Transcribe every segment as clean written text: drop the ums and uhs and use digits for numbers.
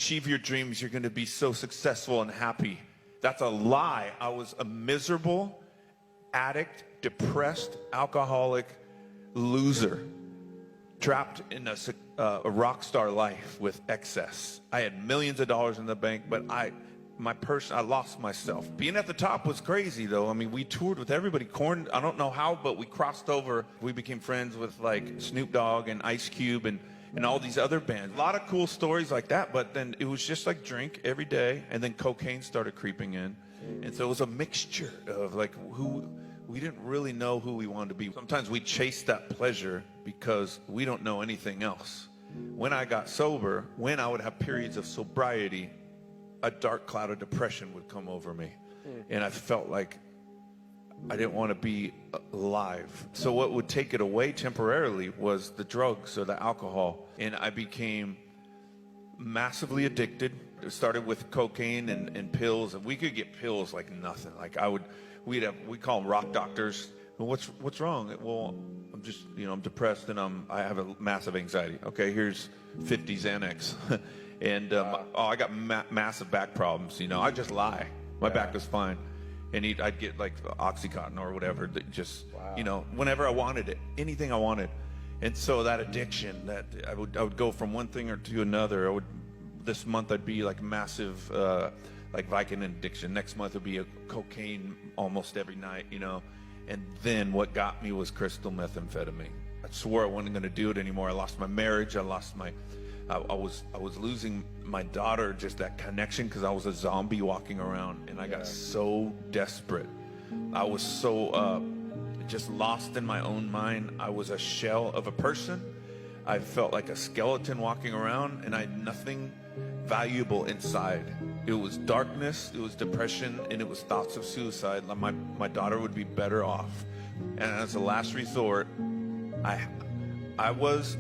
achieve your dreams, you're going to be so successful and happy. That's a lie. I was a miserable addict, depressed, alcoholic, loser, trapped in a rock star life with excess. I had millions of dollars in the bank, but I lost myself. Being at the top was crazy, though. I mean, we toured with everybody. Korn, I don't know how, but we crossed over. We became friends with like Snoop Dogg and Ice Cube and all these other bands. A lot of cool stories like that, but then it was just like drink every day, and then cocaine started creeping in. And so it was a mixture of like we didn't really know who we wanted to be. Sometimes we chase that pleasure because we don't know anything else. When I got sober, when I would have periods of sobriety, a dark cloud of depression would come over me. And I felt like I didn't want to be alive. So what would take it away temporarily was the drugs or the alcohol. And I became massively addicted. It started with cocaine and pills. And we could get pills like nothing. Like we call them rock doctors. Well, what's wrong? Well, I'm just, I'm depressed and I have a massive anxiety. Okay, here's 50 Xanax. And I got massive back problems. I just lie. My back was fine. And I'd get like Oxycontin or whatever, just, whenever I wanted it, anything I wanted. And so that addiction, that I would go from one thing to another. This month I'd be like massive, like Vicodin addiction. Next month would be a cocaine almost every night, And then what got me was crystal methamphetamine. I swore I wasn't going to do it anymore. I lost my marriage. I was losing my daughter, just that connection, because I was a zombie walking around, and I got so desperate. I was so just lost in my own mind. I was a shell of a person. I felt like a skeleton walking around, and I had nothing valuable inside. It was darkness, it was depression, and it was thoughts of suicide. My daughter would be better off. And as a last resort, I was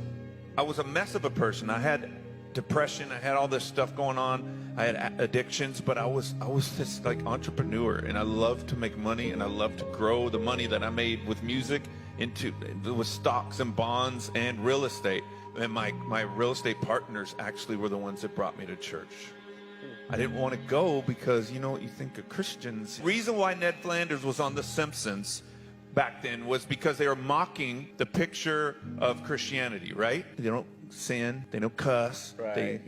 a mess of a person. I had depression. I had all this stuff going on. I had addictions, but I was this like entrepreneur, and I loved to make money, and I loved to grow the money that I made with music with stocks and bonds and real estate. And my real estate partners actually were the ones that brought me to church. I didn't want to go because, what you think of Christians. The reason why Ned Flanders was on The Simpsons back then was because they were mocking the picture of Christianity, right? They don't sin, they don't cuss, right.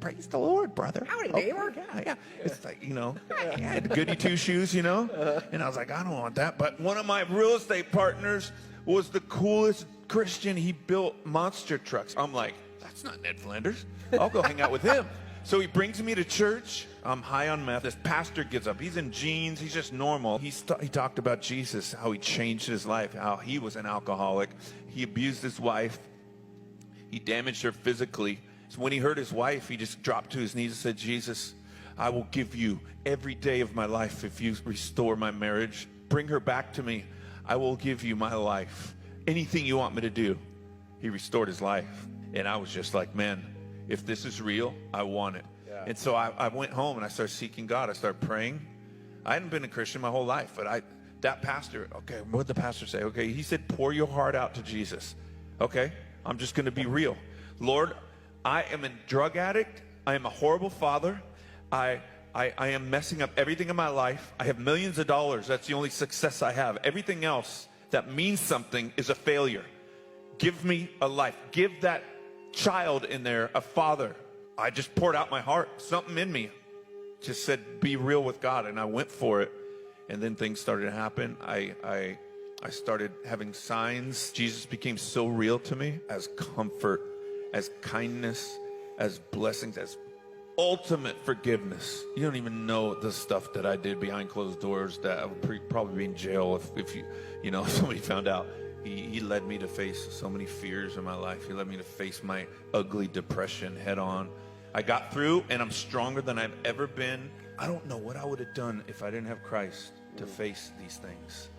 Praise the Lord, brother. Howdy, neighbor. Yeah. It's like, I had goody two shoes, And I was like, I don't want that. But one of my real estate partners was the coolest Christian. He built monster trucks. I'm like, that's not Ned Flanders. I'll go hang out with him. So he brings me to church. I'm high on meth. This pastor gets up. He's in jeans. He's just normal. He talked about Jesus, how he changed his life, how he was an alcoholic. He abused his wife. He damaged her physically. So when he hurt his wife, he just dropped to his knees and said, Jesus, I will give you every day of my life if you restore my marriage. Bring her back to me. I will give you my life. Anything you want me to do. He restored his life. And I was just like, man, if this is real, I want it. Yeah. And so I went home and I started seeking God. I started praying. I hadn't been a Christian my whole life, but that pastor, okay, what did the pastor say? Okay, he said, pour your heart out to Jesus. Okay, I'm just going to be real. Lord, I am a drug addict. I am a horrible father. I am messing up everything in my life. I have millions of dollars. That's the only success I have. Everything else that means something is a failure. Give me a life. Give that child in there a father. I just poured out my heart. Something in me just said, be real with God. And I went for it. And then things started to happen. I started having signs. Jesus became so real to me as comfort, as kindness, as blessings, as ultimate forgiveness. You don't even know the stuff that I did behind closed doors that I would probably be in jail if somebody found out. He led me to face so many fears in my life. He led me to face my ugly depression head on. I got through, and I'm stronger than I've ever been. I don't know what I would have done if I didn't have Christ to face these things.